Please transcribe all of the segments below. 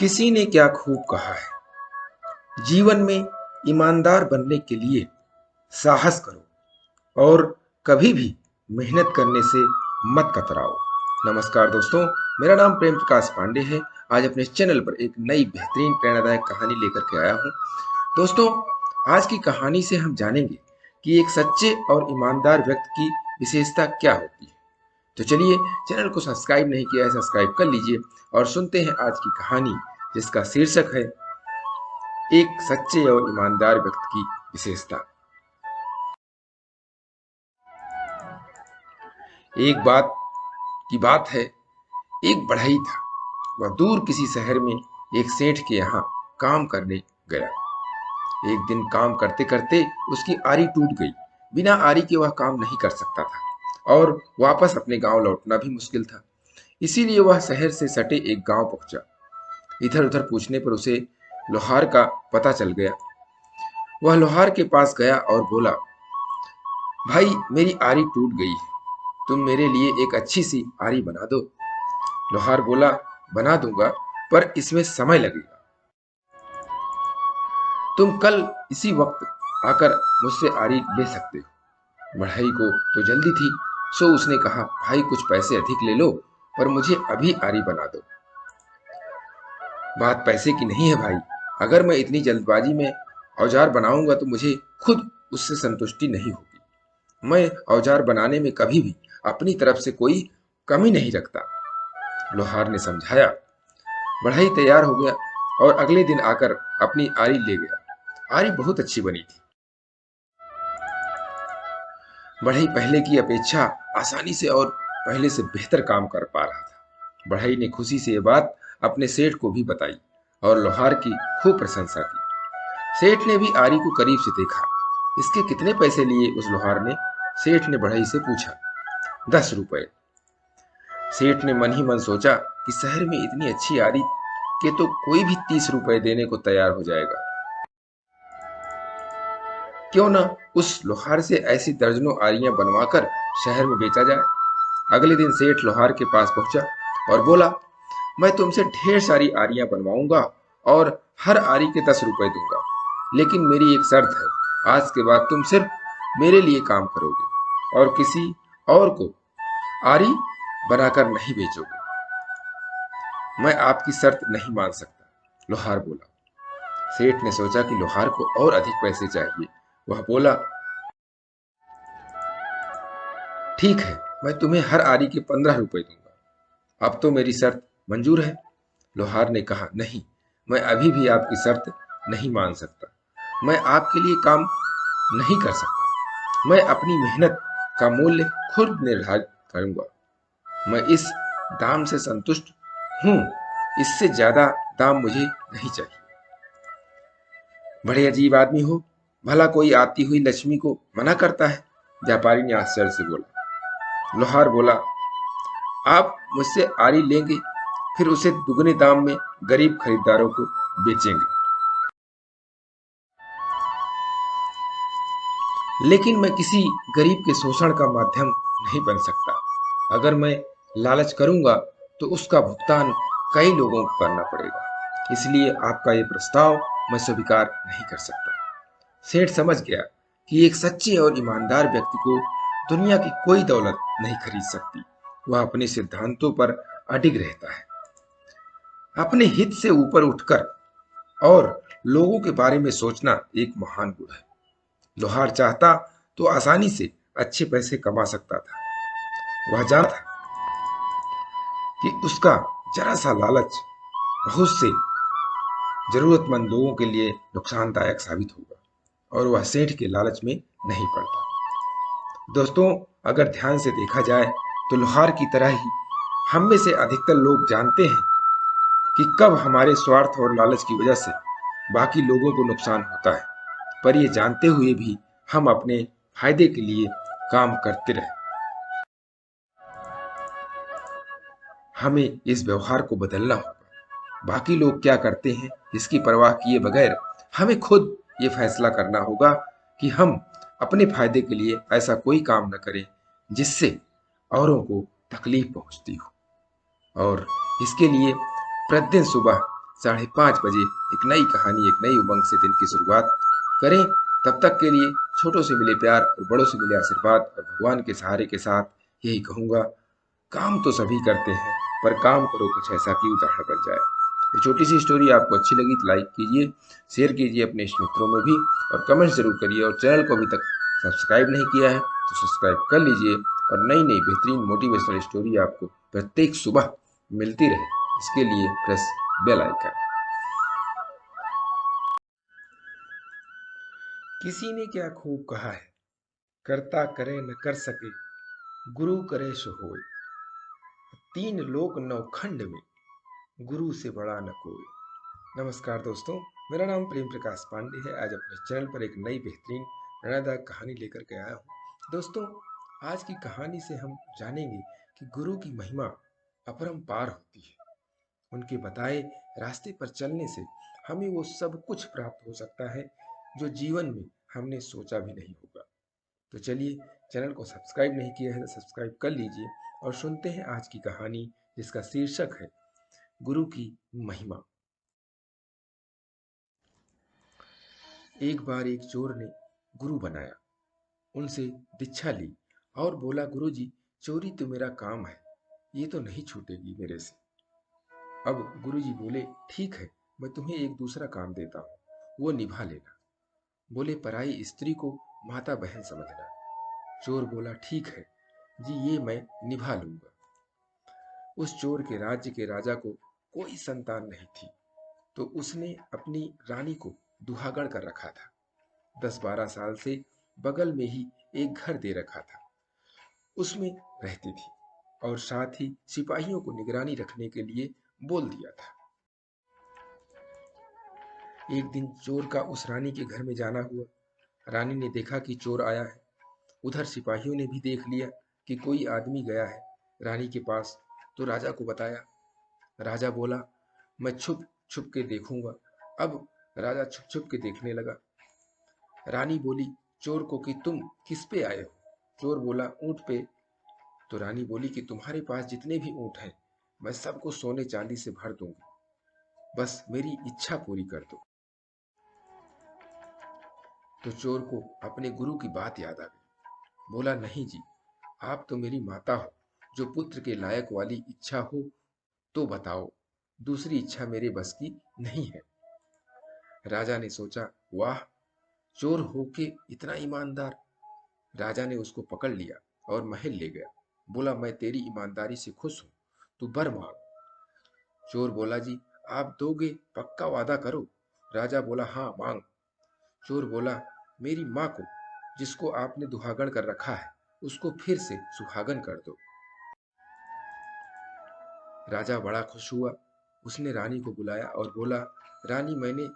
किसी ने क्या खूब कहा है, जीवन में ईमानदार बनने के लिए साहस करो और कभी भी मेहनत करने से मत कतराओ। नमस्कार दोस्तों, मेरा नाम प्रेम प्रकाश पांडे है। आज अपने चैनल पर एक नई बेहतरीन प्रेरणादायक कहानी लेकर के आया हूँ। दोस्तों, आज की कहानी से हम जानेंगे कि एक सच्चे और ईमानदार व्यक्ति की विशेषता क्या होती है। तो चलिए, चैनल को सब्सक्राइब नहीं किया है, सब्सक्राइब कर लीजिए और सुनते हैं आज की कहानी, जिसका शीर्षक है एक सच्चे और ईमानदार व्यक्ति की विशेषता। एक बात की बात है, एक बढ़ई था। वह दूर किसी शहर में एक सेठ के यहाँ काम करने गया। एक दिन काम करते करते उसकी आरी टूट गई। बिना आरी के वह काम नहीं कर सकता था और वापस अपने गांव लौटना भी मुश्किल था। इसीलिए वह शहर से सटे एक गांव पहुंचा। इधर उधर पूछने पर उसे लोहार का पता चल गया। वह लोहार के पास गया और बोला, भाई, मेरी आरी टूट गई है, तुम मेरे लिए एक अच्छी सी आरी बना दो। लोहार बोला, बना दूंगा, पर इसमें समय लगेगा। तुम कल इसी वक्त आकर मुझसे आरी ले सकते हो। बढ़ई को तो जल्दी थी, सो उसने कहा, भाई, कुछ पैसे अधिक ले लो, पर मुझे अभी आरी बना दो। बात पैसे की नहीं है भाई, अगर मैं इतनी जल्दबाजी में औजार बनाऊंगा तो मुझे खुद उससे संतुष्टि नहीं होगी। मैं औजार बनाने में कभी भी अपनी तरफ से कोई कमी नहीं रखता। लोहार ने समझाया। बढ़ई तैयार हो गया और अगले दिन आकर अपनी आरी ले गया। आरी बहुत अच्छी बनी थी। बढ़ई पहले की अपेक्षा आसानी से और पहले से बेहतर काम कर पा रहा था। बढ़ई ने खुशी से यह बात अपने सेठ को भी बताई और लोहार की खूब प्रशंसा की। सेठ ने भी आरी को करीब से देखा। इसके कितने पैसे लिए उस लोहार ने? सेठ ने बढ़ई से पूछा। 10 रुपए। सेठ ने मन ही मन सोचा कि शहर में इतनी अच्छी आरी के तो कोई भी 30 रुपए देने को तैयार हो जाएगा। क्यों ना उस लोहार से ऐसी दर्जनों आरियां बनवाकर शहर में बेचा जाए। अगले दिन सेठ लोहार के पास पहुंचा और बोला, मैं तुमसे ढेर सारी आरियां बनवाऊंगा और हर आरी के 10 रुपए दूंगा, लेकिन मेरी एक शर्त है, आज के बाद तुम सिर्फ मेरे लिए काम करोगे और किसी और को आरी बनाकर नहीं बेचोगे। मैं आपकी शर्त नहीं मान सकता, लोहार बोला। सेठ ने सोचा कि लोहार को और अधिक पैसे चाहिए। वह बोला, ठीक है, मैं तुम्हें हर आरी के 15 रुपए दूंगा। अब तो मेरी शर्त मंजूर है? लोहार ने कहा, नहीं, मैं अभी भी आपकी शर्त नहीं मान सकता। मैं आपके लिए काम नहीं कर सकता। मैं अपनी मेहनत का मूल्य खुद निर्धारित करूंगा। मैं इस दाम से संतुष्ट हूं, इससे ज्यादा दाम मुझे नहीं चाहिए। बड़े अजीब आदमी हो, भला कोई आती हुई लक्ष्मी को मना करता है? व्यापारी ने आश्चर्य से बोला। लोहार बोला, आप मुझसे आरी लेंगे, फिर उसे दुगने दाम में गरीब खरीदारों को बेचेंगे, लेकिन मैं किसी गरीब के शोषण का माध्यम नहीं बन सकता। अगर मैं लालच करूंगा तो उसका भुगतान कई लोगों को करना पड़ेगा। इसलिए आपका ये प्रस्ताव मैं स्वीकार नहीं कर सकता। सेठ समझ गया कि एक सच्चे और ईमानदार व्यक्ति को दुनिया की कोई दौलत नहीं खरीद सकती। वह अपने सिद्धांतों पर अडिग रहता है, अपने हित से ऊपर उठकर, और लोगों के बारे में सोचना एक महान गुण है। लोहार चाहता तो आसानी से अच्छे पैसे कमा सकता था। वह जानता था कि उसका जरा सा लालच बहुत से जरूरतमंद लोगों के लिए नुकसानदायक साबित होगा और वह सेठ के लालच में नहीं पड़ता। दोस्तों, अगर ध्यान से देखा जाए तो लोहार की तरह ही हम में से अधिकतर लोग जानते हैं कि कब हमारे स्वार्थ और लालच की वजह से बाकी लोगों को नुकसान होता है, पर ये जानते हुए भी हम अपने फायदे के लिए काम करते रहे। हमें इस व्यवहार को बदलना होगा। बाकी लोग क्या करते हैं इसकी परवाह किए बगैर हमें खुद ये फैसला करना होगा कि हम अपने फायदे के लिए ऐसा कोई काम न करें जिससे औरों को तकलीफ पहुंचती हो। और इसके लिए प्रतिदिन सुबह 5:30 बजे एक नई कहानी, एक नई उमंग से दिन की शुरुआत करें। तब तक के लिए छोटों से मिले प्यार और बड़ों से मिले आशीर्वाद, और भगवान के सहारे के साथ यही कहूँगा, काम तो सभी करते हैं, पर काम करो कुछ ऐसा कि उदाहरण बन जाए। ये छोटी सी स्टोरी आपको अच्छी लगी तो लाइक कीजिए, शेयर कीजिए अपने इष्ट मित्रों में भी, और कमेंट जरूर करिए। और चैनल को अभी तक सब्सक्राइब नहीं किया है तो सब्सक्राइब कर लीजिए, और नई नई बेहतरीन मोटिवेशनल स्टोरी आपको प्रत्येक सुबह मिलती रहे, इसके लिए प्रेस बेल आइकन। किसी ने क्या खूब कहा है, करता करे न कर सके, गुरु करे सो होय। 3 लोक 9 खंड में, गुरु से बड़ा न कोई। नमस्कार दोस्तों, मेरा नाम प्रेम प्रकाश पांडे है। आज अपने चैनल पर एक नई बेहतरीन प्रेरणादायक कहानी लेकर के आया हूँ। दोस्तों, आज की कहानी से हम जानेंगे कि गुरु की महिमा अपरंपार होती है। उनके बताए रास्ते पर चलने से हमें वो सब कुछ प्राप्त हो सकता है जो जीवन में हमने सोचा भी नहीं होगा। तो चलिए, चैनल को सब्सक्राइब नहीं किया है तो सब्सक्राइब कर लीजिए, और सुनते हैं आज की कहानी, जिसका शीर्षक है गुरु की महिमा। एक बार एक चोर ने गुरु बनाया, उनसे दीक्षा ली और बोला, गुरुजी, चोरी तो मेरा काम है, ये तो नहीं छूटेगी मेरे से। अब गुरुजी बोले, ठीक है, मैं तुम्हें एक दूसरा काम देता हूँ, वो निभा लेना। बोले, पराई स्त्री को माता बहन समझना। चोर बोला, ठीक है जी, ये मैं निभा लूंगा। उस चोर के राज्य के राजा को कोई संतान नहीं थी, तो उसने अपनी रानी को दुहागण कर रखा था। 10-12 साल से बगल में ही एक घर दे रखा था, उसमें रहती थी, और साथ ही सिपाहियों को निगरानी रखने के लिए बोल दिया था। एक दिन चोर का उस रानी के घर में जाना हुआ। रानी ने देखा कि चोर आया है। उधर सिपाहियों ने भी देख लिया कि कोई आदमी गया है रानी के पास, तो राजा को बताया। राजा बोला, मैं छुप छुप के देखूंगा। अब राजा छुप छुप के देखने लगा। रानी बोली चोर को कि तुम किस पे आए हो? चोर बोला, ऊंट पे। तो रानी बोली कि तुम्हारे पास जितने भी ऊंट हैं, मैं सबको सोने चांदी से भर दूंगी, बस मेरी इच्छा पूरी कर दो। तो चोर को अपने गुरु की बात याद आ गई। बोला, नहीं जी, आप तो मेरी माता हो, जो पुत्र के लायक वाली इच्छा हो तो बताओ, दूसरी इच्छा मेरे बस की नहीं है। राजा ने सोचा, वाह, चोर होके इतना ईमानदार। राजा ने उसको पकड़ लिया और महल ले गया। बोला, मैं तेरी ईमानदारी से खुश हूं, तू वर मांग। चोर बोला, जी आप दोगे, पक्का वादा करो। राजा बोला, हाँ मांग। चोर बोला, मेरी माँ को, जिसको आपने दुहागन कर रखा है, उसको फिर से सुहागन कर दो। राजा बड़ा खुश हुआ। उसने रानी को बुलाया और बोला, रानी, मैंने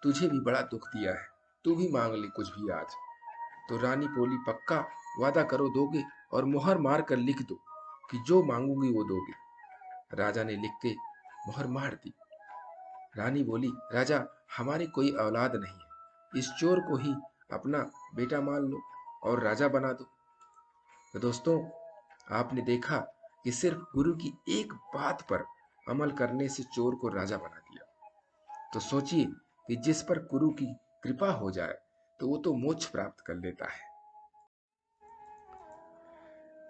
तुझे भी बड़ा दुख दिया है, तू भी मांग ले कुछ भी आज। तो रानी बोली, पक्का वादा करो दोगे, और मुहर मार कर लिख दो कि जो मांगूंगी वो दोगे। राजा ने लिख के मुहर मार दी। रानी बोली, राजा, हमारे कोई औलाद नहीं है, इस चोर को ही अपना बेटा मान लो और राजा बना दो। तो दोस्तों, आपने देखा कि सिर्फ गुरु की एक बात पर अमल करने से चोर को राजा बना दिया। तो सोचिए कि जिस पर गुरु की कृपा हो जाए तो वो तो मोक्ष प्राप्त कर लेता है।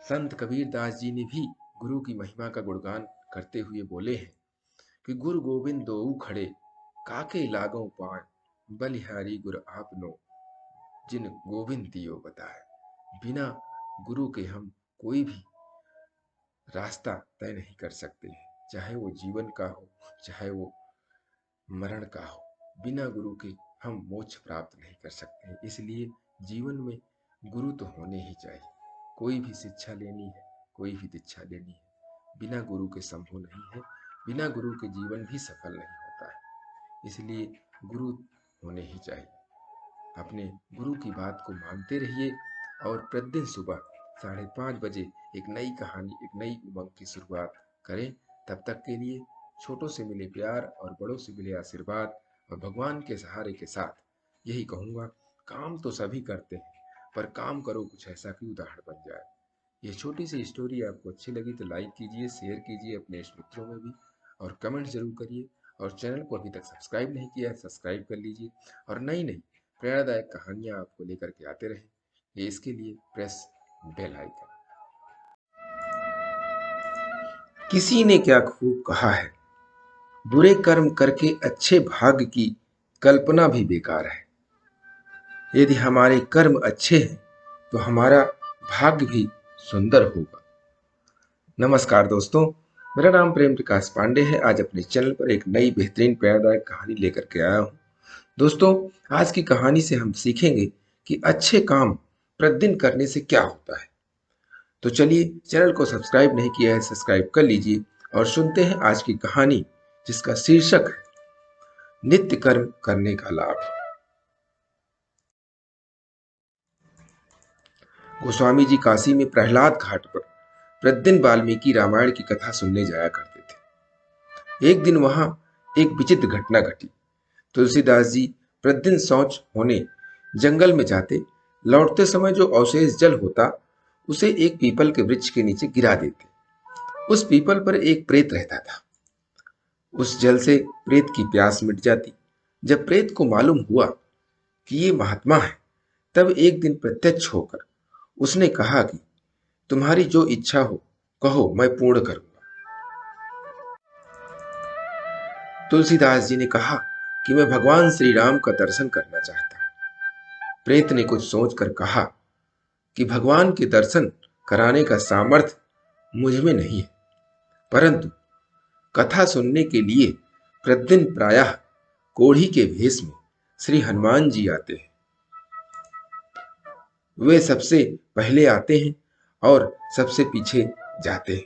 संत कबीर दास जी ने भी गुरु की महिमा का गुणगान करते हुए बोले हैं कि गुरु गोविंद दोऊ खड़े, काके लागो पाए, बलिहारी गुर आपनो, जिन गोविंद दियो बताए। बिना गुरु के हम कोई भी रास्ता तय नहीं कर सकते हैं, चाहे वो जीवन का हो, चाहे वो मरण का हो। बिना गुरु के हम मोक्ष प्राप्त नहीं कर सकते हैं। इसलिए जीवन में गुरु तो होने ही चाहिए। कोई भी शिक्षा लेनी है, कोई भी दीक्षा लेनी है, बिना गुरु के संभव नहीं है। बिना गुरु के जीवन भी सफल नहीं होता है। इसलिए गुरु होने ही चाहिए। अपने गुरु की बात को मानते रहिए, और प्रतिदिन सुबह 5:30 बजे एक नई कहानी, एक नई उमंग की शुरुआत करें। तब तक के लिए छोटों से मिले प्यार और बड़ों से मिले आशीर्वाद, और भगवान के सहारे के साथ यही कहूँगा, काम तो सभी करते हैं, पर काम करो कुछ ऐसा कि उदाहरण बन जाए। ये छोटी सी स्टोरी आपको अच्छी लगी तो लाइक कीजिए, शेयर कीजिए अपने इष्ट मित्रों में भी, और कमेंट जरूर करिए। और चैनल को अभी तक सब्सक्राइब नहीं किया है सब्सक्राइब कर लीजिए और नई नई प्रेरणादायक कहानियाँ आपको लेकर के आते रहे। ये इसके लिए प्रेस बेल आइकन। किसी ने क्या खूब कहा है, बुरे कर्म करके अच्छे भाग्य की कल्पना भी बेकार है। यदि हमारे कर्म अच्छे हैं तो हमारा भाग्य भी सुंदर होगा। नमस्कार दोस्तों, मेरा नाम प्रेम प्रकाश पांडे है। आज अपने चैनल पर एक नई बेहतरीन प्रेरणादायक कहानी लेकर के आया हूँ। दोस्तों, आज की कहानी से हम सीखेंगे कि अच्छे काम प्रतिदिन करने से क्या होता है। तो चलिए, चैनल को सब्सक्राइब नहीं किया है सब्सक्राइब कर लीजिए और सुनते हैं आज की कहानी, जिसका शीर्षक है नित्य कर्म करने का लाभ। गोस्वामी जी काशी में प्रहलाद घाट पर प्रतिदिन वाल्मीकि रामायण की कथा सुनने जाया करते थे। एक दिन वहां एक विचित्र घटना घटी। तुलसीदास जी प्रतिदिन शौच होने जंगल में जाते। लौटते समय जो अवशेष जल होता उसे एक पीपल के वृक्ष के नीचे गिरा देते। उस पीपल पर एक प्रेत रहता था। उस जल से प्रेत की प्यास मिट जाती। जब प्रेत को मालूम हुआ कि ये महात्मा है, तब एक दिन प्रत्यक्ष होकर उसने कहा कि तुम्हारी जो इच्छा हो कहो, मैं पूर्ण करूंगा। तुलसीदास जी ने कहा कि मैं भगवान श्री राम का दर्शन करना चाहता हूं। प्रेत ने कुछ सोचकर कहा कि भगवान के दर्शन कराने का सामर्थ्य मुझ में नहीं है, परंतु कथा सुनने के लिए प्रतिदिन प्रायः कोढ़ी के भेष में श्री हनुमान जी आते हैं। वे सबसे पहले आते हैं और सबसे पीछे जाते हैं।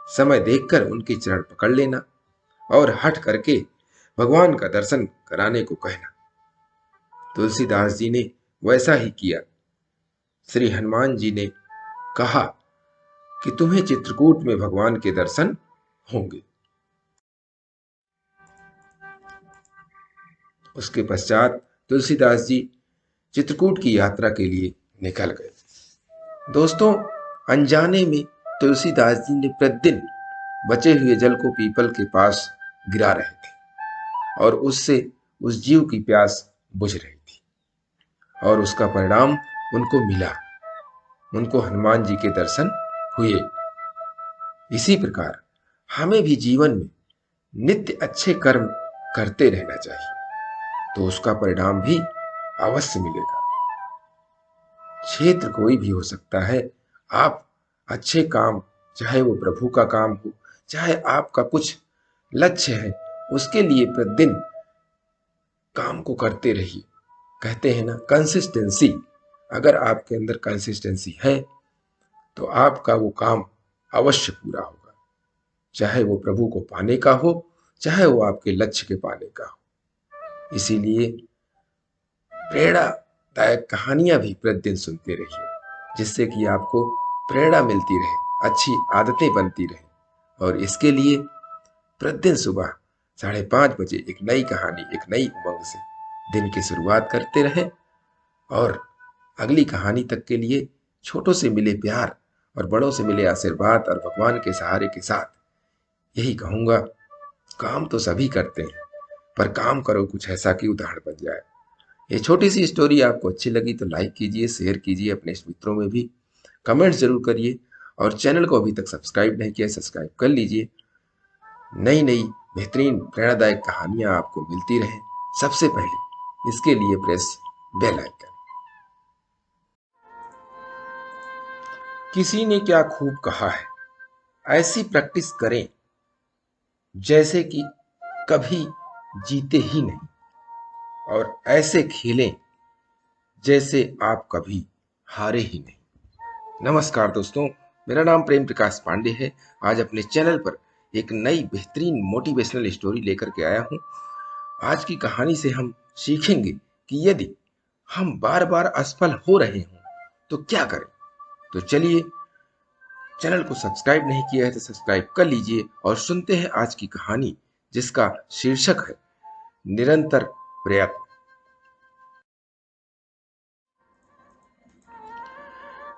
समय देखकर उनके चरण पकड़ लेना और हट करके भगवान का दर्शन कराने को कहना। तुलसीदास जी ने वैसा ही किया। श्री हनुमान जी ने कहा कि तुम्हें चित्रकूट में भगवान के दर्शन होंगे। उसके पश्चात तुलसीदास जी चित्रकूट की यात्रा के लिए निकल गए। दोस्तों, अनजाने में तुलसीदास जी ने प्रतिदिन बचे हुए जल को पीपल के पास गिरा रहे थे और उससे उस जीव की प्यास बुझ रही थी और उसका परिणाम उनको मिला। उनको हनुमान जी के दर्शन हुए। इसी प्रकार हमें भी जीवन में नित्य अच्छे कर्म करते रहना चाहिए, तो उसका परिणाम भी अवश्य मिलेगा। क्षेत्र कोई भी हो सकता है। आप अच्छे काम, चाहे वो प्रभु का काम हो, चाहे आपका कुछ लक्ष्य है, उसके लिए प्रतिदिन काम को करते रहिए। कहते हैं ना, कंसिस्टेंसी। अगर आपके अंदर कंसिस्टेंसी है तो आपका वो काम अवश्य पूरा होगा, चाहे वो प्रभु को पाने का हो, चाहे वो आपके लक्ष्य के पाने का हो। इसीलिए प्रेरणादायक कहानियां भी प्रतिदिन सुनते रहिए, जिससे कि आपको प्रेरणा मिलती रहे, अच्छी आदतें बनती रहे। और इसके लिए प्रतिदिन सुबह 5:30 बजे एक नई कहानी, एक नई उमंग से दिन की शुरुआत करते रहें। और अगली कहानी तक के लिए छोटों से मिले प्यार और बड़ों से मिले आशीर्वाद और भगवान के सहारे के साथ यही कहूंगा, काम तो सभी करते हैं, पर काम करो कुछ ऐसा कि उदाहरण बन जाए। ये छोटी सी स्टोरी आपको अच्छी लगी तो लाइक कीजिए, शेयर कीजिए, अपने मित्रों में भी कमेंट जरूर करिए और चैनल को अभी तक सब्सक्राइब नहीं किया सब्सक्राइब कर लीजिए। नई नई बेहतरीन प्रेरणादायक कहानियां आपको मिलती रहें सबसे पहले, इसके लिए प्रेस बेल आइकन। किसी ने क्या खूब कहा है, ऐसी प्रैक्टिस करें जैसे कि कभी जीते ही नहीं, और ऐसे खेलें जैसे आप कभी हारे ही नहीं। नमस्कार दोस्तों, मेरा नाम प्रेम प्रकाश पांडे है। आज अपने चैनल पर एक नई बेहतरीन मोटिवेशनल स्टोरी लेकर के आया हूं। आज की कहानी से हम सीखेंगे कि यदि हम बार बार असफल हो रहे हों तो क्या करें। तो चलिए, चैनल को सब्सक्राइब नहीं किया है तो सब्सक्राइब कर लीजिए और सुनते हैं आज की कहानी, जिसका शीर्षक है निरंतर प्रयत्न।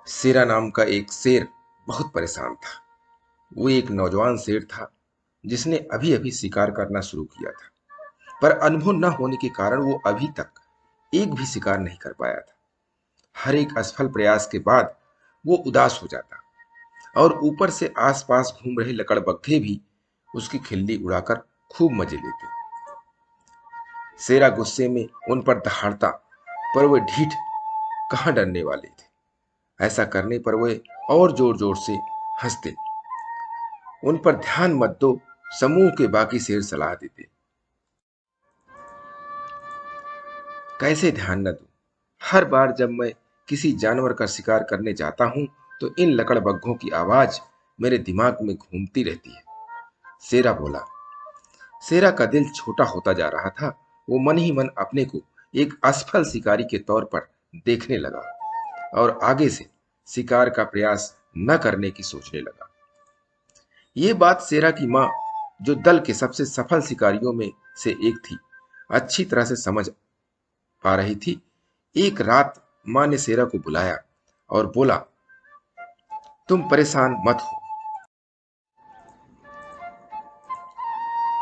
शेरा नाम का एक शेर बहुत परेशान था। वो एक नौजवान शेर था जिसने अभी अभी शिकार करना शुरू किया था, पर अनुभव न होने के कारण वो अभी तक एक भी शिकार नहीं कर पाया था। हर एक असफल प्रयास के बाद वो उदास हो जाता और ऊपर से आसपास घूम रहे लकड़बग्घे भी उसकी खिल्ली उड़ाकर खूब मजे लेते। शेरा गुस्से में उन पर दहाड़ता, पर वे ढीठ कहाँ डरने वाले थे। ऐसा करने पर वे और जोर जोर से हंसते। उन पर ध्यान मत दो, समूह के बाकी शेर सलाह देते। कैसे ध्यान न दूं? हर बार जब मैं किसी जानवर का शिकार करने जाता हूं तो इन लकड़बग्घों की आवाज मेरे दिमाग में घूमती रहती है। शेरा बोला। शेरा का दिल छोटा होता जा रहा था। वो मन ही मन अपने को एक असफल शिकारी के तौर पर देखने लगा और आगे से शिकार का प्रयास न करने की सोचने लगा। ये बात शेरा की माँ, जो दल के सबसे सफल शिकारियों में से एक थी, अच्छी तरह से समझ पा रही थी। एक रात माँ ने शेरा को बुलाया और बोला, तुम परेशान मत हो,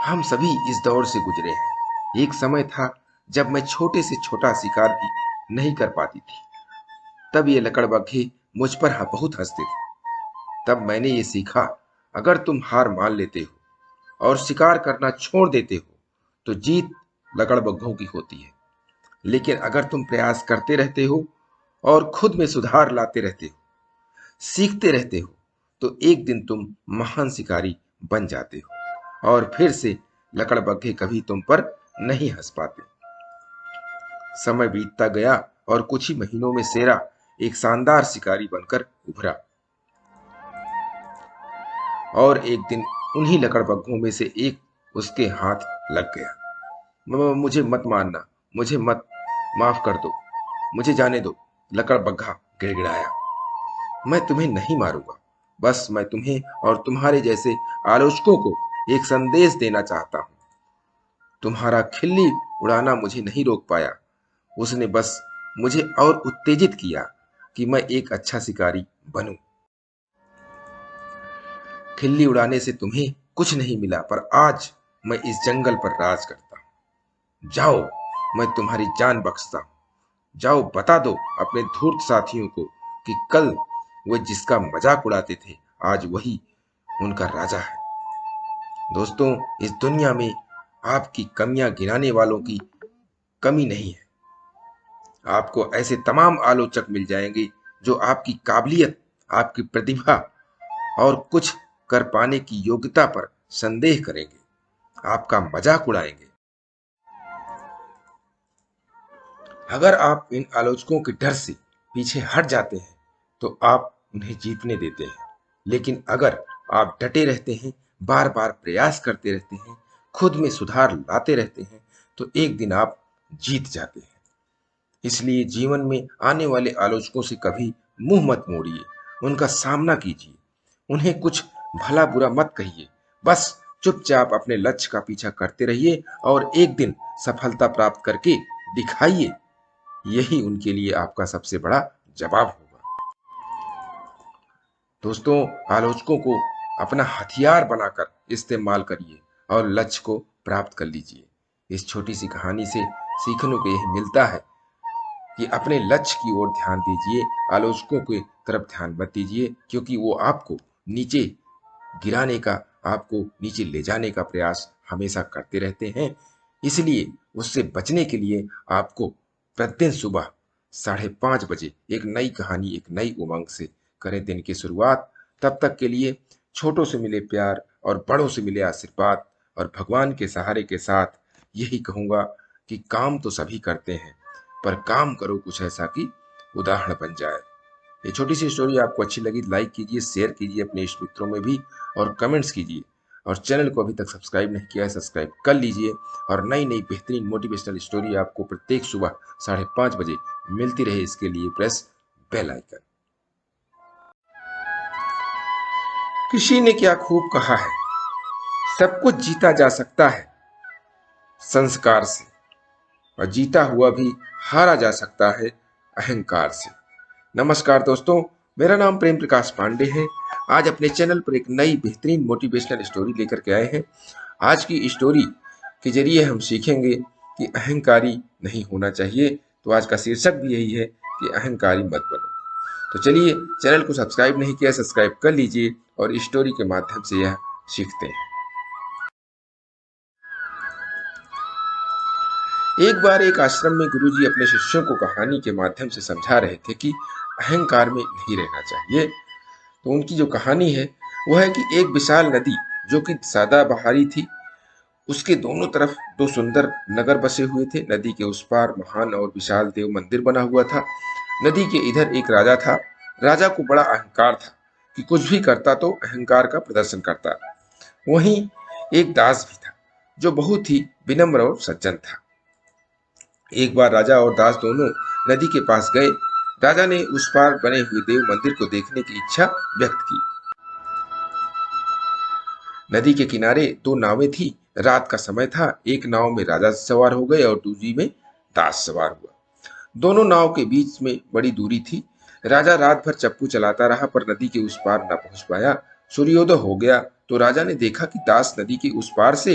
हम सभी इस दौर से गुजरे हैं। एक समय था जब मैं छोटे से छोटा शिकार भी नहीं कर पाती थी। तब ये लकड़बग्घे मुझ पर बहुत हंसते थे। तब मैंने ये सीखा, अगर तुम हार मान लेते हो और शिकार करना छोड़ देते हो तो जीत लकड़बग्घों की होती है। लेकिन अगर तुम प्रयास करते रहते हो और खुद में सुधार लाते रहते हो, सीखते रहते हो, तो एक दिन तुम महान शिकारी बन जाते हो और फिर से लकड़बग्घे कभी तुम पर नहीं हंस पाते। समय बीतता गया और कुछ ही महीनों में शेरा एक शानदार शिकारी बनकर उभरा और एक दिन उन्हीं लकड़बग्घों में से एक उसके हाथ लग गया। मुझे मत मारना, मुझे मत, माफ कर दो, मुझे जाने दो, लकड़बग्घा गिड़गिड़ाया। मैं तुम्हें नहीं मारूंगा, बस मैं तुम्हें और तुम्हारे जैसे आलोचकों को एक संदेश देना चाहता हूं। तुम्हारा खिल्ली उड़ाना मुझे नहीं रोक पाया, उसने बस मुझे और उत्तेजित किया कि मैं एक अच्छा शिकारी बनूं। खिल्ली उड़ाने से तुम्हें कुछ नहीं मिला, पर आज मैं इस जंगल पर राज करता हूं। जाओ, मैं तुम्हारी जान बख्शता हूं। जाओ, बता दो अपने धूर्त साथियों को कि कल वे जिसका मजाक उड़ाते थे, आज वही उनका राजा है। दोस्तों, इस दुनिया में आपकी कमियां गिनाने वालों की कमी नहीं है। आपको ऐसे तमाम आलोचक मिल जाएंगे जो आपकी काबिलियत, आपकी प्रतिभा और कुछ कर पाने की योग्यता पर संदेह करेंगे, आपका मजाक उड़ाएंगे। अगर आप इन आलोचकों के डर से पीछे हट जाते हैं तो आप उन्हें जीतने देते हैं। लेकिन अगर आप डटे रहते हैं, बार बार प्रयास करते रहते हैं, खुद में सुधार लाते रहते हैं, तो एक दिन आप जीत जाते हैं। इसलिए जीवन में आने वाले आलोचकों से कभी मुंह मत मोड़िए, उनका सामना कीजिए। उन्हें कुछ भला बुरा मत कहिए, बस चुपचाप अपने लक्ष्य का पीछा करते रहिए और एक दिन सफलता प्राप्त करके दिखाइए। यही उनके लिए आपका सबसे बड़ा जवाब होगा। दोस्तों, आलोचकों को अपना हथियार बनाकर इस्तेमाल करिए और लक्ष्य को प्राप्त कर लीजिए। इस छोटी सी कहानी से सीखने को यही मिलता है कि अपने लक्ष्य की ओर ध्यान दीजिए, आलोचकों की तरफ ध्यान मत दीजिए, क्योंकि वो आपको नीचे गिराने का, आपको नीचे ले जाने का प्रयास हमेशा करते रहते हैं। इसलिए उससे बचने के लिए आपको प्रतिदिन सुबह 5:30 बजे एक नई कहानी, एक नई उमंग से करें दिन की शुरुआत। तब तक के लिए छोटों से मिले प्यार और बड़ों से मिले आशीर्वाद और भगवान के सहारे के साथ यही कहूँगा कि काम तो सभी करते हैं, पर काम करो कुछ ऐसा कि उदाहरण बन जाए। ये छोटी सी स्टोरी आपको अच्छी लगी, लाइक कीजिए, शेयर कीजिए अपने इष्ट मित्रों में भी और कमेंट्स कीजिए। और चैनल को अभी तक सब्सक्राइब नहीं किया है, सब्सक्राइब कर लीजिए और नई नई बेहतरीन मोटिवेशनल स्टोरी आपको प्रत्येक सुबह 5:30 बजे मिलती रहे, इसके लिए प्रेस बेल आइकन। किसी ने क्या खूब कहा है, सब कुछ जीता जा सकता है संस्कार से, और जीता हुआ भी हारा जा सकता है अहंकार से। नमस्कार दोस्तों, मेरा नाम प्रेम प्रकाश पांडे है। आज अपने चैनल पर एक नई बेहतरीन मोटिवेशनल स्टोरी लेकर के आए हैं। आज की स्टोरी के जरिए हम सीखेंगे कि अहंकारी नहीं होना चाहिए। तो आज का शीर्षक भी यही है कि अहंकारी मत बनो। तो चलिए, चैनल को सब्सक्राइब नहीं किया, सब्सक्राइब कर लीजिए और स्टोरी के माध्यम से यह सीखते हैं। एक बार एक आश्रम में गुरुजी अपने शिष्यों को कहानी के माध्यम से समझा रहे थे कि अहंकार में नहीं रहना चाहिए। तो उनकी जो कहानी है वह है कि एक विशाल नदी जो कि सदाबहारी थी, उसके दोनों तरफ दो सुंदर नगर बसे हुए थे। नदी के उस पार महान और विशाल देव मंदिर बना हुआ था। नदी के इधर एक राजा था। राजा को बड़ा अहंकार था कि कुछ भी करता तो अहंकार का प्रदर्शन करता। वहीं एक दास भी था जो बहुत ही विनम्र और सज्जन था। एक बार राजा और दास दोनों नदी के पास गए। राजा ने उस पार बने हुए देव मंदिर को देखने की इच्छा व्यक्त की। नदी के किनारे दो नावें थी। रात का समय था। एक नाव में राजा सवार हो गए और दूसरी में दास सवार हुआ। दोनों नाव के बीच में बड़ी दूरी थी। राजा रात भर चप्पू चलाता रहा पर नदी के उस पार न पहुंच पाया। सूर्योदय हो गया तो राजा ने देखा कि दास नदी के उस पार से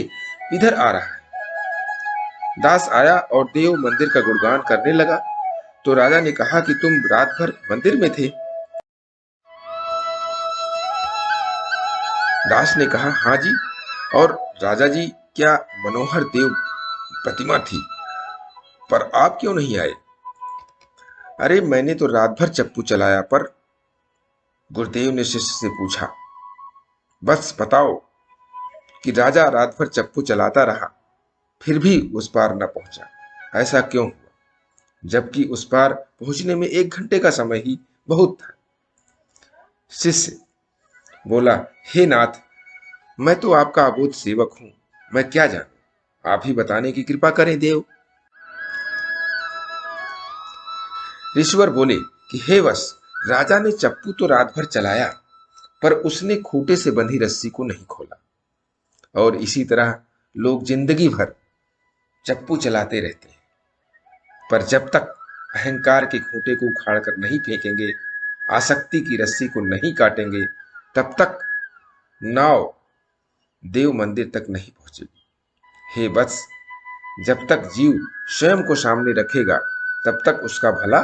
इधर आ रहा है। दास आया और देव मंदिर का गुणगान करने लगा। तो राजा ने कहा कि तुम रात भर मंदिर में थे। दास ने कहा, हाँ जी। और राजा जी, क्या मनोहर देव प्रतिमा थी, पर आप क्यों नहीं आए? अरे मैंने तो रात भर चप्पू चलाया। पर गुरुदेव ने शिष्य से पूछा, बस बताओ कि राजा रात भर चप्पू चलाता रहा फिर भी उस पार न पहुंचा, ऐसा क्यों हुआ, जबकि उस पार पहुंचने में 1 घंटे का समय ही बहुत था। शिष्य बोला, हे नाथ, मैं तो आपका अबोध सेवक हूं, मैं क्या जानूं, आप ही बताने की कृपा करें देव। ऋषिवर बोले कि हे वश, राजा ने चप्पू तो रात भर चलाया पर उसने खूंटे से बंधी रस्सी को नहीं खोला। और इसी तरह लोग जिंदगी भर चप्पू चलाते रहते हैं, पर जब तक अहंकार के खूंटे को उखाड़ कर नहीं फेंकेंगे, आसक्ति की रस्सी को नहीं काटेंगे, तब तक नाव देव मंदिर तक नहीं पहुंचेगी। हे वत्स, जब तक जीव स्वयं को सामने रखेगा तब तक उसका भला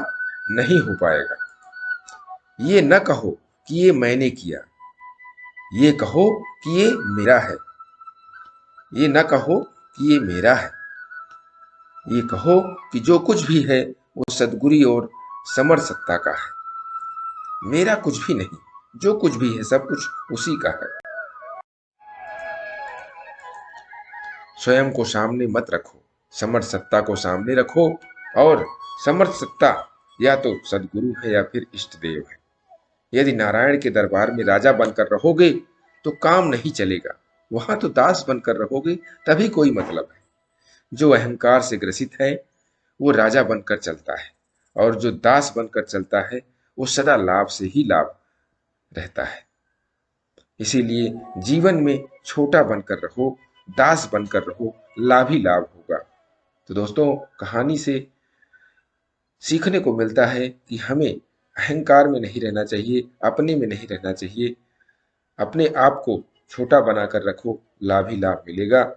नहीं हो पाएगा। ये न कहो कि ये मैंने किया, ये कहो कि ये मेरा है। ये न कहो कि ये मेरा है, ये कहो कि जो कुछ भी है वो सद्गुरु और समर्थ सत्ता का है। मेरा कुछ भी नहीं, जो कुछ भी है सब कुछ उसी का है। स्वयं को सामने मत रखो, समर्थ सत्ता को सामने रखो। और समर्थ सत्ता या तो सद्गुरु है या फिर इष्ट देव है। यदि नारायण के दरबार में राजा बनकर रहोगे तो काम नहीं चलेगा, वहां तो दास बनकर रहोगे तभी कोई मतलब है। जो अहंकार से ग्रसित है वो राजा बनकर चलता है, और जो दास बनकर चलता है वो सदा लाभ से ही लाभ रहता है। इसीलिए जीवन में छोटा बनकर रहो, दास बनकर रहो, लाभ ही लाभ होगा। तो दोस्तों, कहानी से सीखने को मिलता है कि हमें अहंकार में नहीं रहना चाहिए, अपने में नहीं रहना चाहिए। अपने आप को छोटा बनाकर रखो, लाभ ही लाभ मिलेगा।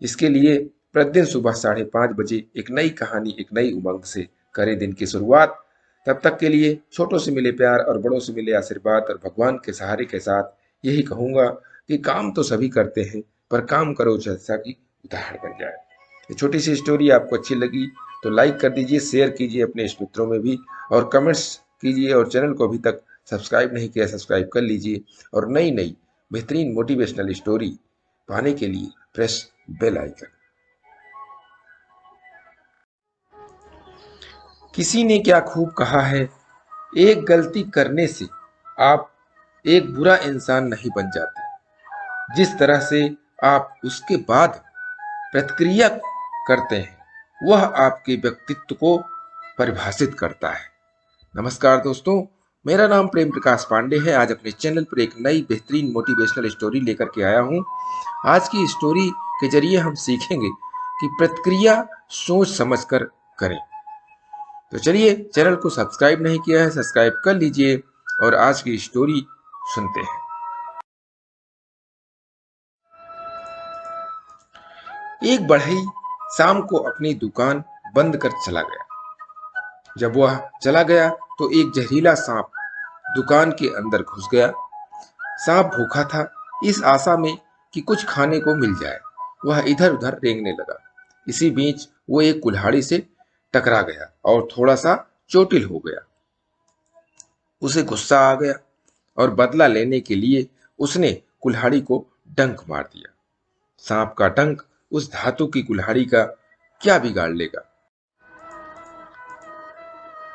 इसके लिए प्रतिदिन सुबह 5:30 बजे एक नई कहानी, एक नई उमंग से करें दिन की शुरुआत। तब तक के लिए छोटों से मिले प्यार और बड़ों से मिले आशीर्वाद और भगवान के सहारे के साथ यही कहूंगा कि काम तो सभी करते हैं, पर काम करो जैसा कि उदाहरण बन जाए। ये छोटी सी स्टोरी आपको अच्छी लगी तो लाइक कर दीजिए, शेयर कीजिए अपने इष्ट मित्रों में भी, और कमेंट्स कीजिए। और चैनल को अभी तक सब्सक्राइब नहीं किया, सब्सक्राइब कर लीजिए। और नई नई बेहतरीन मोटिवेशनल स्टोरी पाने के लिए प्रेस बेल आइकन। किसी ने क्या खूब कहा है, एक गलती करने से आप एक बुरा इंसान नहीं बन जाते, जिस तरह से आप उसके बाद प्रतिक्रिया करते हैं वह आपके व्यक्तित्व को परिभाषित करता है। नमस्कार दोस्तों, मेरा नाम प्रेम प्रकाश पांडे है। आज अपने चैनल पर एक नई बेहतरीन मोटिवेशनल स्टोरी लेकर के आया हूं। आज की स्टोरी के जरिए हम सीखेंगे कि प्रतिक्रिया सोच समझकर करें। तो चलिए, चैनल को सब्सक्राइब नहीं किया है, सब्सक्राइब कर लीजिए और आज की स्टोरी सुनते हैं। एक बढ़ई शाम को अपनी दुकान बंद कर चला गया। जब वह चला गया तो एक जहरीला सांप दुकान के अंदर घुस गया। सांप भूखा था, इस आशा में कि कुछ खाने को मिल जाए वह इधर उधर रेंगने लगा। इसी बीच वो एक कुल्हाड़ी से टकरा गया और थोड़ा सा चोटिल हो गया। उसे गुस्सा आ गया और बदला लेने के लिए उसने कुल्हाड़ी को डंक मार दिया। सांप का डंक उस धातु की कुल्हाड़ी का क्या बिगाड़ लेगा।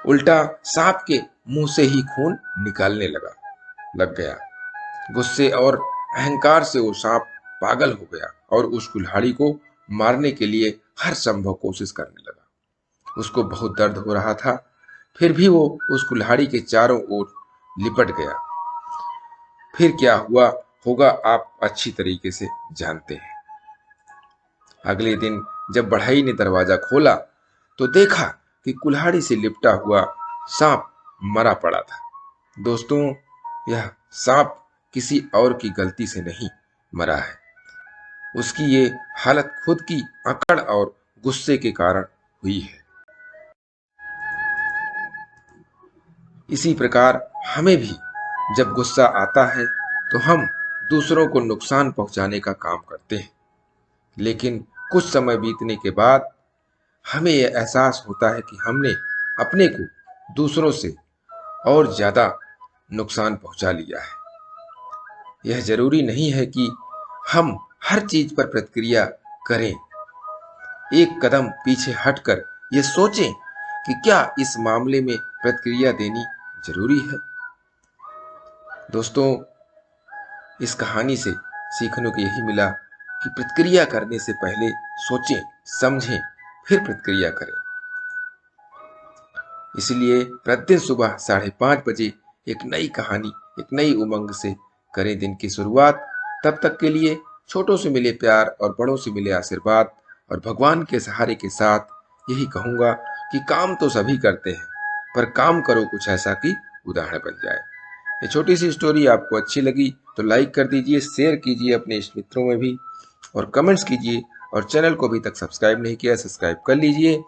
उल्टा सांप के मुंह से ही खून निकालने लग गया। गुस्से और अहंकार से वो सांप पागल हो गया और उस कुल्हाड़ी को मारने के लिए हर संभव कोशिश करने लगा। उसको बहुत दर्द हो रहा था, फिर भी वो उस कुल्हाड़ी के चारों ओर लिपट गया। फिर क्या हुआ होगा आप अच्छी तरीके से जानते हैं। अगले दिन जब बढ़ई ने दरवाजा खोला तो देखा कि कुल्हाड़ी से लिपटा हुआ सांप मरा पड़ा था। दोस्तों, यह सांप किसी और की गलती से नहीं मरा है। उसकी ये हालत खुद की अकड़ और गुस्से के कारण हुई है। इसी प्रकार हमें भी जब गुस्सा आता है तो हम दूसरों को नुकसान पहुंचाने का काम करते हैं, लेकिन कुछ समय बीतने के बाद हमें यह एहसास होता है कि हमने अपने को दूसरों से और ज्यादा नुकसान पहुंचा लिया है। यह जरूरी नहीं है कि हम हर चीज पर प्रतिक्रिया करें। एक कदम पीछे हटकर यह सोचें कि क्या इस मामले में प्रतिक्रिया देनी जरूरी है। दोस्तों, इस कहानी से सीखने को यही मिला कि प्रतिक्रिया करने से पहले सोचें, समझें, फिर प्रतिक्रिया करें। इसलिए प्रतिदिन सुबह 5:30 बजे एक नई कहानी, एक नई उमंग से करें दिन की शुरुआत। तब तक के लिए छोटों से मिले प्यार और बड़ों से मिले आशीर्वाद और भगवान के सहारे के साथ यही कहूंगा कि काम तो सभी करते हैं, पर काम करो कुछ ऐसा कि उदाहरण बन जाए। ये छोटी सी स्टोरी आपको अच्छी लगी तो लाइक कर दीजिए, शेयर कीजिए अपने इष्ट मित्रों में भी, और कमेंट्स कीजिए। और चैनल को अभी तक सब्सक्राइब नहीं किया, सब्सक्राइब कर लीजिए।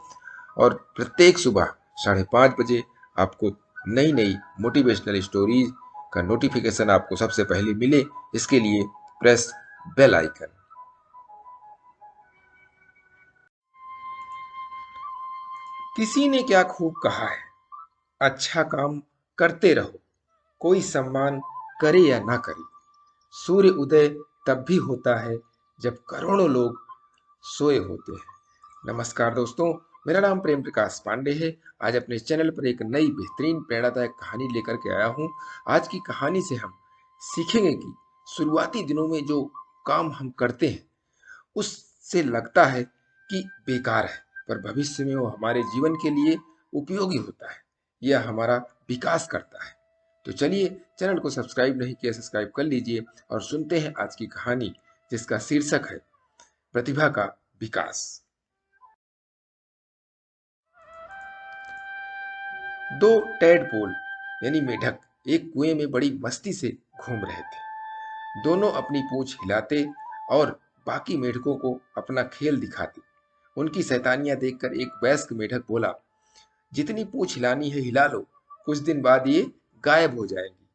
और प्रत्येक सुबह 5:30 बजे आपको नई नई मोटिवेशनल स्टोरीज का नोटिफिकेशन आपको सबसे पहले मिले, इसके लिए प्रेस बेल आइकन। किसी ने क्या खूब कहा है, अच्छा काम करते रहो, कोई सम्मान करे या ना करे। सूर्य उदय तब भी होता है जब करोड़ों लोग सोए होते हैं। नमस्कार दोस्तों, मेरा नाम प्रेम प्रकाश पांडे है। आज अपने चैनल पर एक नई बेहतरीन प्रेरणादायक कहानी लेकर के आया हूँ। आज की कहानी से हम सीखेंगे कि शुरुआती दिनों में जो काम हम करते हैं उससे लगता है कि बेकार है, पर भविष्य में वो हमारे जीवन के लिए उपयोगी होता है। यह हमारा विकास करता है। तो चलिए, चैनल को सब्सक्राइब नहीं किया, सब्सक्राइब कर लीजिए और सुनते हैं आज की कहानी, जिसका शीर्षक है प्रतिभा का विकास। दो टैडपोल यानी मेढक एक कुएं में बड़ी मस्ती से घूम रहे थे। दोनों अपनी पूंछ हिलाते और बाकी मेढकों को अपना खेल दिखाते। उनकी शैतानियां देखकर एक वयस्क मेढक बोला, जितनी पूंछ हिलानी है हिला लो, कुछ दिन बाद ये गायब हो जाएंगी।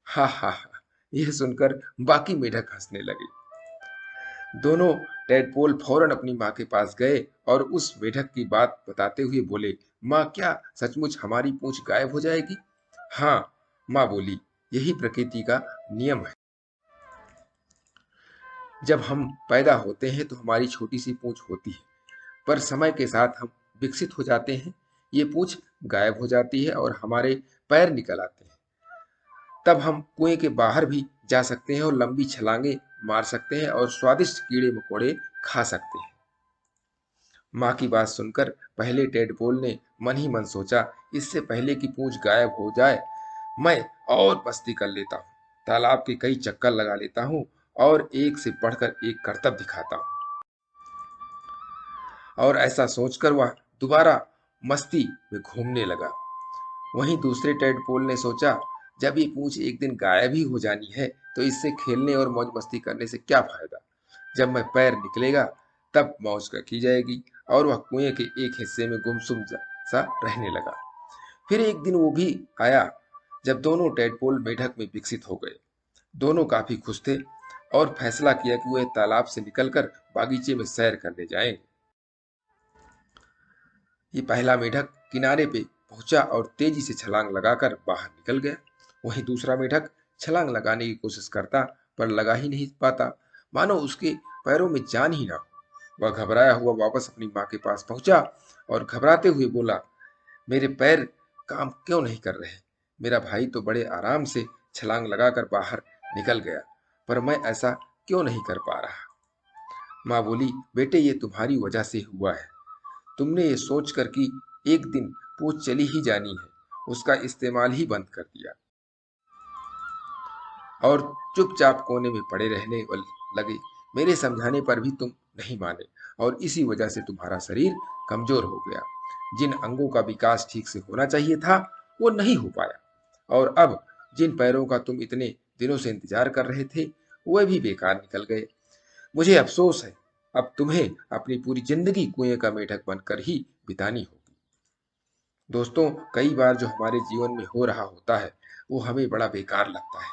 हा हा हा। यह सुनकर बाकी मेढक हंसने लगे। दोनों टेडपोल फौरन अपनी माँ के पास गए और उस मेढक की बात बताते हुए बोले, माँ, क्या सचमुच हमारी पूंछ गायब हो जाएगी? हाँ, माँ बोली, यही प्रकृति का नियम है। जब हम पैदा होते हैं तो हमारी छोटी सी पूंछ होती है, पर समय के साथ हम विकसित हो जाते हैं, ये पूंछ गायब हो जाती है और हमारे पैर निकल आते हैं। तब हम कुएं के बाहर भी जा सकते हैं और लंबी छलांगे मार सकते हैं और स्वादिष्ट कीड़े मकोड़े खा सकते हैं। माँ की बात सुनकर पहले टेडपोल ने मन ही मन सोचा, इससे पहले कि पूंछ गायब हो जाए मैं और मस्ती कर लेता हूँ, तालाब के कई चक्कर लगा लेता हूँ और एक से बढ़कर एक करतब दिखाता हूँ। और ऐसा सोचकर वह दोबारा मस्ती में घूमने लगा। वहीं दूसरे टेडपोल ने सोचा, जब ये पूंछ एक दिन गायब ही हो जानी है तो इससे खेलने और मौज मस्ती करने से क्या फायदा। जब मैं पैर निकलेगा तब मौज की जाएगी। और वह कुएं के एक हिस्से में गुमसुम सा रहने लगा। फिर एक दिन वो भी आया जब दोनों टैडपोल मेढक में विकसित हो गए। दोनों काफी खुश थे और फैसला किया कि वे तालाब से निकलकर बागीचे में सैर करने जाएंगे। ये पहला मेढक किनारे पे पहुंचा और तेजी से छलांग लगाकर बाहर निकल गया। वहीं दूसरा मेढक छलांग लगाने की कोशिश करता पर लगा ही नहीं पाता, मानो उसके पैरों में जान ही ना हो। वह घबराया हुआ वापस अपनी माँ के पास पहुंचा और घबराते हुए बोला, मेरे पैर काम क्यों नहीं कर रहे? मेरा भाई तो बड़े आराम से छलांग लगाकर बाहर निकल गया, पर मैं ऐसा क्यों नहीं कर पा रहा? माँ बोली, बेटे ये तुम्हारी वजह से हुआ है। तुमने ये सोचकर कि एक दिन पूछ चली ही जानी है, उसका इस्तेमाल ही बंद कर दिया और चुपचाप कोने में पड़े रहने लगे। मेरे समझाने पर भी तुम नहीं माने और इसी वजह से तुम्हारा शरीर कमजोर हो गया। जिन अंगों का विकास ठीक से होना चाहिए था वो नहीं हो पाया, और अब जिन पैरों का तुम इतने दिनों से इंतजार कर रहे थे वे भी बेकार निकल गए। मुझे अफसोस है, अब तुम्हें अपनी पूरी जिंदगी कुएं का मेढक बनकर ही बितानी होगी। दोस्तों, कई बार जो हमारे जीवन में हो रहा होता है वो हमें बड़ा बेकार लगता है।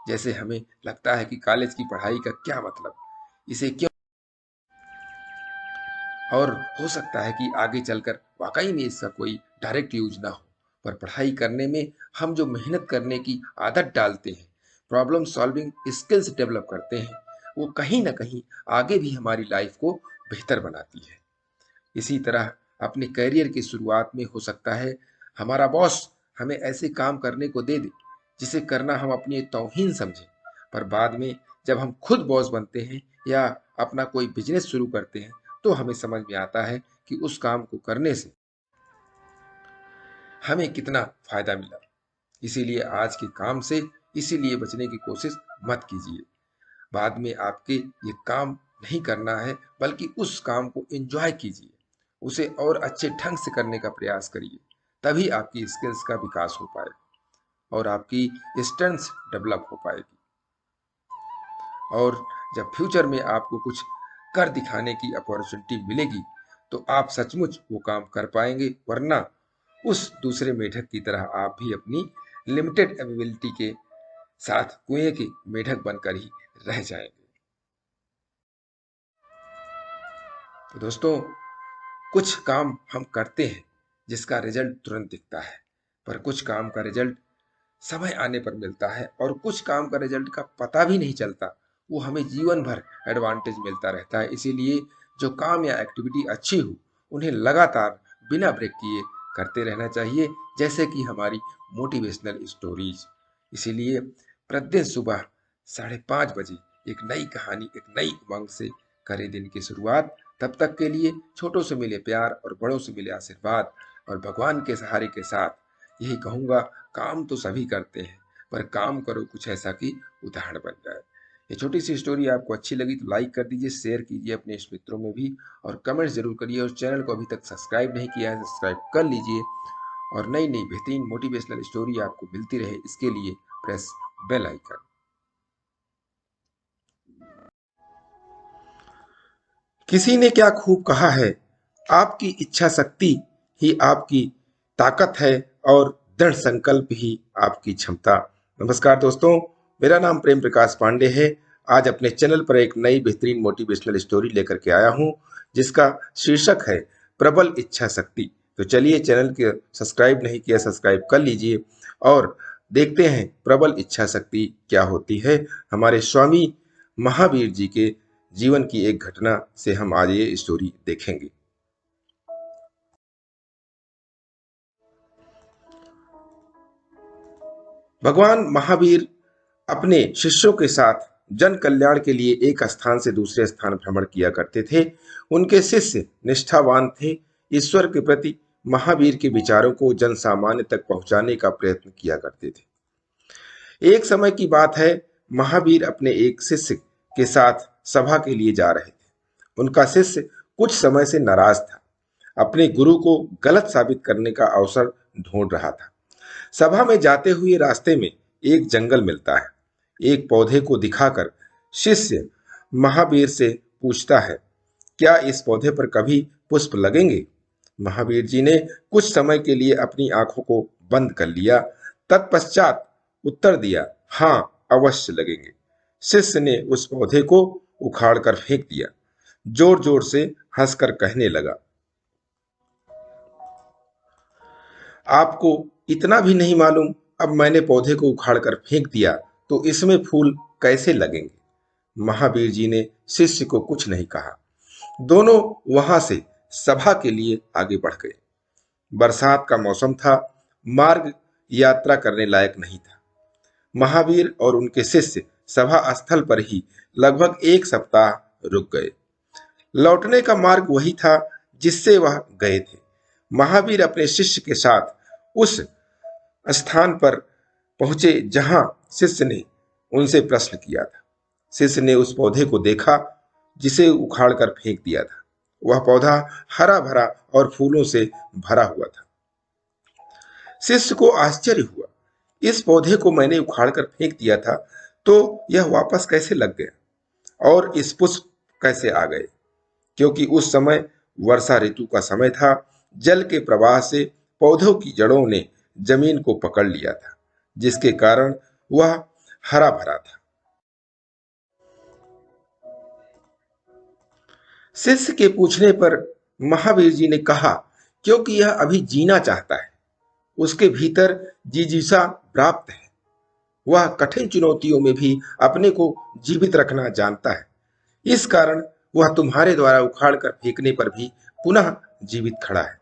जैसे हमें लगता है कि कॉलेज की पढ़ाई का क्या मतलब, इसे क्यों, और हो सकता है कि आगे चलकर वाकई में इसका कोई डायरेक्ट यूज ना हो। पर पढ़ाई करने में हम जो मेहनत करने की आदत डालते हैं, प्रॉब्लम सॉल्विंग स्किल्स डेवलप करते हैं, वो कहीं ना कहीं आगे भी हमारी लाइफ को बेहतर बनाती है। इसी तरह अपने करियर की शुरुआत में हो सकता है हमारा बॉस हमें ऐसे काम करने को दे दे जिसे करना हम अपनी तौहीन समझें, पर बाद में जब हम खुद बॉस बनते हैं या अपना कोई बिजनेस शुरू करते हैं तो हमें समझ में आता है कि उस काम को करने से हमें कितना फायदा मिला। इसीलिए आज के काम से इसीलिए बचने की कोशिश मत कीजिए। बाद में आपके ये काम नहीं करना है, बल्कि उस काम को एंजॉय कीजिए, उसे और अच्छे ढंग से करने का प्रयास करिए। तभी आपकी स्किल्स का विकास हो पाएगा और आपकी स्ट्रेंथ डेवलप हो पाएगी। और जब फ्यूचर में आपको कुछ कर दिखाने की अपॉर्चुनिटी मिलेगी तो आप सचमुच वो काम कर पाएंगे, वरना उस दूसरे मेढक की तरह आप भी अपनी लिमिटेड एबिलिटी के साथ कुएं के मेढक बनकर ही रह जाएंगे। तो दोस्तों, कुछ काम हम करते हैं जिसका रिजल्ट तुरंत दिखता है, पर कुछ काम का रिजल्ट समय आने पर मिलता है, और कुछ काम का रिजल्ट का पता भी नहीं चलता, वो हमें जीवन भर एडवांटेज मिलता रहता है। इसीलिए जो काम या एक्टिविटी अच्छी हो उन्हें लगातार बिना ब्रेक किए करते रहना चाहिए, जैसे कि हमारी मोटिवेशनल स्टोरीज। इसीलिए प्रतिदिन सुबह 5:30 बजे एक नई कहानी, एक नई उमंग से करें दिन की शुरुआत। तब तक के लिए छोटों से मिले प्यार और बड़ों से मिले आशीर्वाद, और भगवान के सहारे के साथ यही कहूँगा, काम तो सभी करते हैं, पर काम करो कुछ ऐसा कि उदाहरण बन जाए। ये छोटी सी स्टोरी आपको अच्छी लगी तो लाइक कर दीजिए, शेयर कीजिए अपने इस मित्रों में भी, और कमेंट्स जरूर करिए। और चैनल को अभी तक सब्सक्राइब नहीं किया है, सब्सक्राइब कर लीजिए, और नई नई बेहतरीन मोटिवेशनल स्टोरी आपको मिलती रहे, इसके लिए प्रेस बेल आइकन। किसी ने क्या खूब कहा है, आपकी इच्छा शक्ति ही आपकी ताकत है और दृढ़ संकल्प ही आपकी क्षमता। नमस्कार दोस्तों, मेरा नाम प्रेम प्रकाश पांडे है। आज अपने चैनल पर एक नई बेहतरीन मोटिवेशनल स्टोरी लेकर के आया हूं, जिसका शीर्षक है प्रबल इच्छा शक्ति। तो चलिए, चैनल के सब्सक्राइब नहीं किया, सब्सक्राइब कर लीजिए और देखते हैं प्रबल इच्छा शक्ति क्या होती है। हमारे स्वामी महावीर जी के जीवन की एक घटना से हम आज ये स्टोरी देखेंगे। भगवान महावीर अपने शिष्यों के साथ जन कल्याण के लिए एक स्थान से दूसरे स्थान भ्रमण किया करते थे। उनके शिष्य निष्ठावान थे, ईश्वर के प्रति महावीर के विचारों को जन सामान्य तक पहुंचाने का प्रयत्न किया करते थे। एक समय की बात है, महावीर अपने एक शिष्य के साथ सभा के लिए जा रहे थे। उनका शिष्य कुछ समय से नाराज था, अपने गुरु को गलत साबित करने का अवसर ढूंढ रहा था। सभा में जाते हुए रास्ते में एक जंगल मिलता है। एक पौधे को दिखाकर शिष्य महावीर से पूछता है, क्या इस पौधे पर कभी पुष्प लगेंगे? महावीर जी ने कुछ समय के लिए अपनी आंखों को बंद कर लिया। तत्पश्चात उत्तर दिया, हाँ, अवश्य लगेंगे। शिष्य ने उस पौधे को उखाड़कर फेंक दिया। जोर जोर से हंसकर कहने लगा, आपको इतना भी नहीं मालूम, अब मैंने पौधे को उखाड़कर फेंक दिया तो इसमें फूल कैसे लगेंगे? महावीर जी ने शिष्य को कुछ नहीं कहा। दोनों वहां से सभा के लिए आगे बढ़ गए। बरसात का मौसम था। मार्ग यात्रा करने लायक नहीं था। महावीर और उनके शिष्य सभा स्थल पर ही लगभग एक सप्ताह रुक गए। लौटने का मार्ग वही था जिससे वह गए थे। महावीर अपने शिष्य के साथ उस स्थान पर पहुंचे जहां शिष्य ने उनसे प्रश्न किया था। शिष्य ने उस पौधे को देखा जिसे उखाड़कर फेंक दिया था। वह पौधा हरा भरा और फूलों से भरा हुआ था। शिष्य को आश्चर्य हुआ, इस पौधे को मैंने उखाड़कर फेंक दिया था, तो यह वापस कैसे लग गया और इस पुष्प कैसे आ गए? क्योंकि उस समय वर्षा ऋतु का समय था। जल के प्रवाह से पौधों की जड़ों ने जमीन को पकड़ लिया था, जिसके कारण वह हरा भरा था। शिष्य के पूछने पर महावीर जी ने कहा, क्योंकि यह अभी जीना चाहता है, उसके भीतर जिज्ञासा प्राप्त है। वह कठिन चुनौतियों में भी अपने को जीवित रखना जानता है। इस कारण वह तुम्हारे द्वारा उखाड़ कर फेंकने पर भी पुनः जीवित खड़ा है।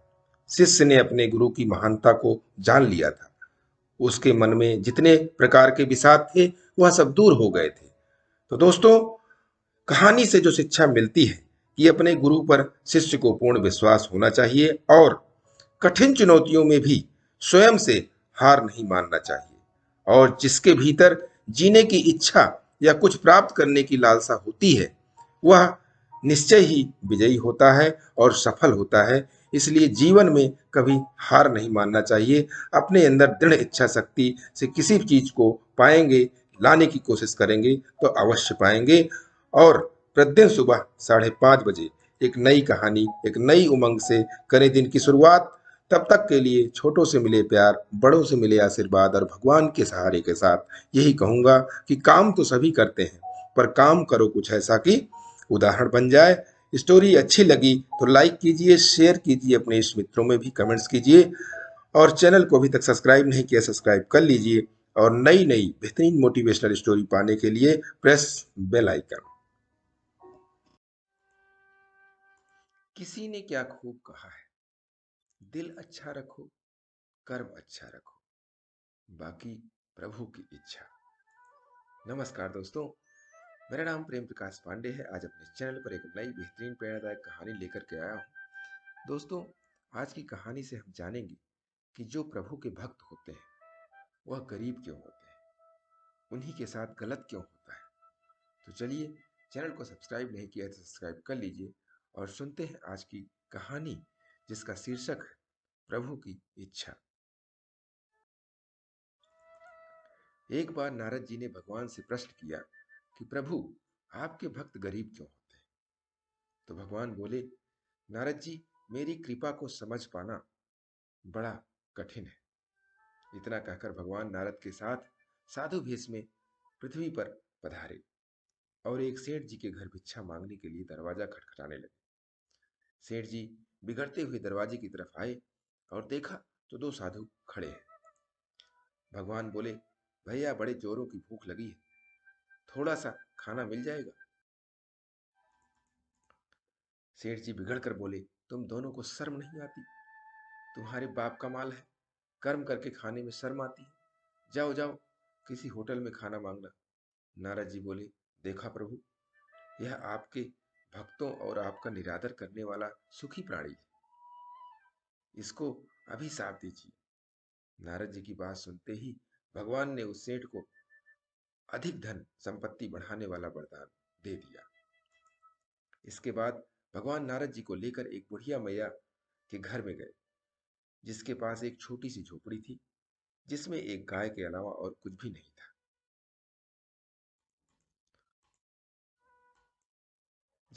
शिष्य ने अपने गुरु की महानता को जान लिया था। उसके मन में जितने प्रकार के विषाद थे वह सब दूर हो गए थे। तो दोस्तों, कहानी से जो शिक्षा मिलती है कि अपने गुरु पर शिष्य को पूर्ण विश्वास होना चाहिए और कठिन चुनौतियों में भी स्वयं से हार नहीं मानना चाहिए। और जिसके भीतर जीने की इच्छा या कुछ प्राप्त करने की लालसा होती है, वह निश्चय ही विजयी होता है और सफल होता है। इसलिए जीवन में कभी हार नहीं मानना चाहिए। अपने अंदर दृढ़ इच्छा शक्ति से किसी भी चीज को पाएंगे, लाने की कोशिश करेंगे तो अवश्य पाएंगे। और प्रतिदिन सुबह 5:30 बजे एक नई कहानी, एक नई उमंग से करें दिन की शुरुआत। तब तक के लिए छोटों से मिले प्यार, बड़ों से मिले आशीर्वाद और भगवान के सहारे के साथ यही कहूंगा कि काम तो सभी करते हैं, पर काम करो कुछ ऐसा कि उदाहरण बन जाए। स्टोरी अच्छी लगी तो लाइक कीजिए, शेयर कीजिए, अपने इष्ट मित्रों में भी कमेंट्स कीजिए और चैनल को अभी तक सब्सक्राइब नहीं किया, सब्सक्राइब कर लीजिए। और नई नई बेहतरीन मोटिवेशनल स्टोरी पाने के लिए प्रेस बेल आइकन। किसी ने क्या खूब कहा है, दिल अच्छा रखो, कर्म अच्छा रखो, बाकी प्रभु की इच्छा। नमस्कार दोस्तों, मेरा नाम प्रेम प्रकाश पांडे है। आज अपने चैनल पर एक नई बेहतरीन प्रेरणादायक कहानी लेकर के आया हूँ। दोस्तों, आज की कहानी से हम जानेंगे कि जो प्रभु के भक्त होते हैं वह गरीब क्यों होते हैं, उन्हीं के साथ गलत क्यों होता है। तो चलिए, चैनल को सब्सक्राइब नहीं किया तो सब्सक्राइब कर लीजिए और सुनते हैं आज की कहानी, जिसका शीर्षक है प्रभु की इच्छा। एक बार नारद जी ने भगवान से प्रश्न किया कि प्रभु, आपके भक्त गरीब क्यों होते हैं? तो भगवान बोले, नारद जी, मेरी कृपा को समझ पाना बड़ा कठिन है। इतना कहकर भगवान नारद के साथ साधु भेष में पृथ्वी पर पधारे और एक सेठ जी के घर भिक्षा मांगने के लिए दरवाजा खटखटाने लगे। सेठ जी बिगड़ते हुए दरवाजे की तरफ आए और देखा तो दो साधु खड़े हैं। भगवान बोले, भैया, बड़े जोरों की भूख लगी है, थोड़ा सा खाना मिल जाएगा? सेठ जी बिगड़ कर बोले, तुम दोनों को शर्म नहीं आती? तुम्हारे बाप का माल है, कर्म करके खाने में शर्म आती है? जाओ जाओ, किसी होटल में खाना मांगना। नारद जी बोले, देखा प्रभु, यह आपके भक्तों और आपका निरादर करने वाला सुखी प्राणी है, इसको अभिशाप दीजिए। नारद जी की बात सुनते ही भगवान ने उस सेठ को अधिक धन संपत्ति बढ़ाने वाला वरदान दे दिया। इसके बाद भगवान नारद जी को लेकर एक बुढ़िया मैया के घर में गए, जिसके पास एक छोटी सी झोपड़ी थी, जिसमें एक गाय के अलावा और कुछ भी नहीं था।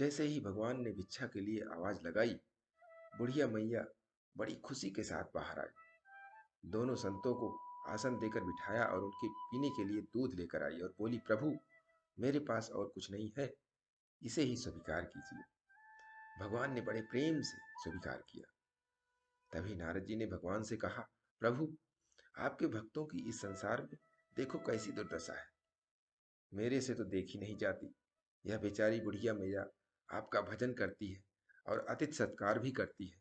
जैसे ही भगवान ने भिक्षा के लिए आवाज लगाई, बुढ़िया मैया बड़ी खुशी के साथ बाहर आई। दोनों संतों को आसन देकर बिठाया और उनके पीने के लिए दूध लेकर आई और बोली, प्रभु, मेरे पास और कुछ नहीं है, इसे ही स्वीकार कीजिए। भगवान ने बड़े प्रेम से स्वीकार किया। तभी नारद जी ने भगवान से कहा, प्रभु, आपके भक्तों की इस संसार में देखो कैसी दुर्दशा है। मेरे से तो देखी नहीं जाती। यह बेचारी बुढ़िया मैया आपका भजन करती है और अतिथि सत्कार भी करती है।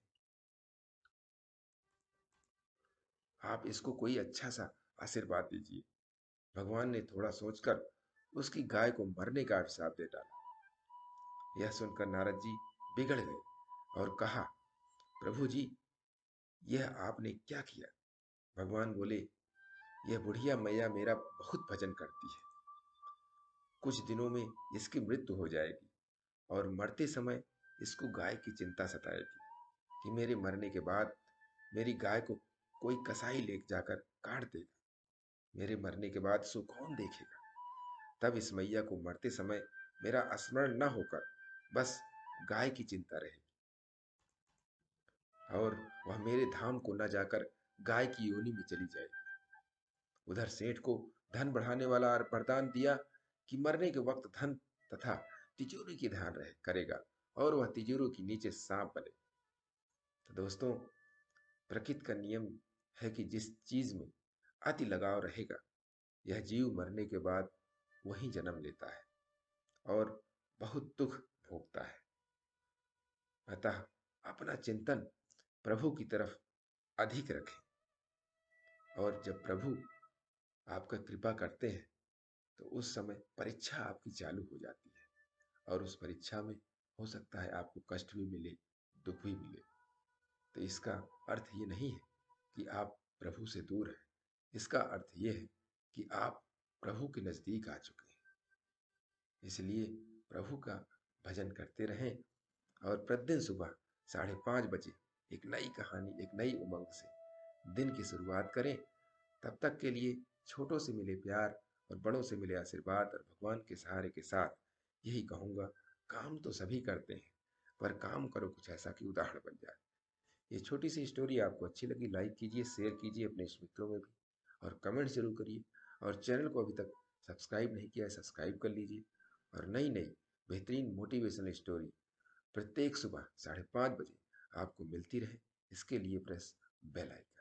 आप इसको कोई अच्छा सा आशीर्वाद दीजिए। भगवान ने थोड़ा सोचकर उसकी गाय को मरने का अभिशाप दे डाला। यह सुनकर नारद जी बिगड़ गए और कहा, प्रभु जी, यह आपने क्या किया? भगवान बोले, यह बुढ़िया मैया मेरा बहुत भजन करती है। कुछ दिनों में इसकी मृत्यु हो जाएगी और मरते समय इसको गाय की चिंता सताएगी कि मेरे मरने के बाद मेरी गाय को कोई कसाई ले जाकर काट देगा। मेरे मरने के बाद इसको कौन देखेगा? तब इस मैया को मरते समय मेरा स्मरण न होकर बस गाय की चिंता रहेगी और वह मेरे धाम को न जाकर गाय की योनि में चली जाएगी। उधर सेठ को धन बढ़ाने वाला वरदान दिया कि मरने के वक्त धन तथा तिजोरी की ध्यान रहे करेगा और वह तिजोरी के नीचे सांप बने। तो दोस्तों, प्रकृति का नियम है कि जिस चीज में अति लगाव रहेगा, यह जीव मरने के बाद वही जन्म लेता है और बहुत दुख भोगता है। अतः अपना चिंतन प्रभु की तरफ अधिक रखें और जब प्रभु आपका कृपा करते हैं तो उस समय परीक्षा आपकी चालू हो जाती है और उस परीक्षा में हो सकता है आपको कष्ट भी मिले, दुख भी मिले। तो इसका अर्थ ये नहीं है कि आप प्रभु से दूर हैं। इसका अर्थ ये है कि आप प्रभु के नजदीक आ चुके हैं। इसलिए प्रभु का भजन करते रहें और प्रतिदिन सुबह 5:30 बजे एक नई कहानी, एक नई उमंग से दिन की शुरुआत करें। तब तक के लिए छोटों से मिले प्यार और बड़ों से मिले आशीर्वाद और भगवान के सहारे के साथ यही कहूँगा, काम तो सभी करते हैं, पर काम करो कुछ ऐसा कि उदाहरण बन जाए। ये छोटी सी स्टोरी आपको अच्छी लगी, लाइक कीजिए, शेयर कीजिए अपने मित्रों में भी और कमेंट जरूर करिए। और चैनल को अभी तक सब्सक्राइब नहीं किया है, सब्सक्राइब कर लीजिए। और नई नई बेहतरीन मोटिवेशनल स्टोरी प्रत्येक सुबह 5:30 बजे आपको मिलती रहे, इसके लिए प्रेस बेल आइकन।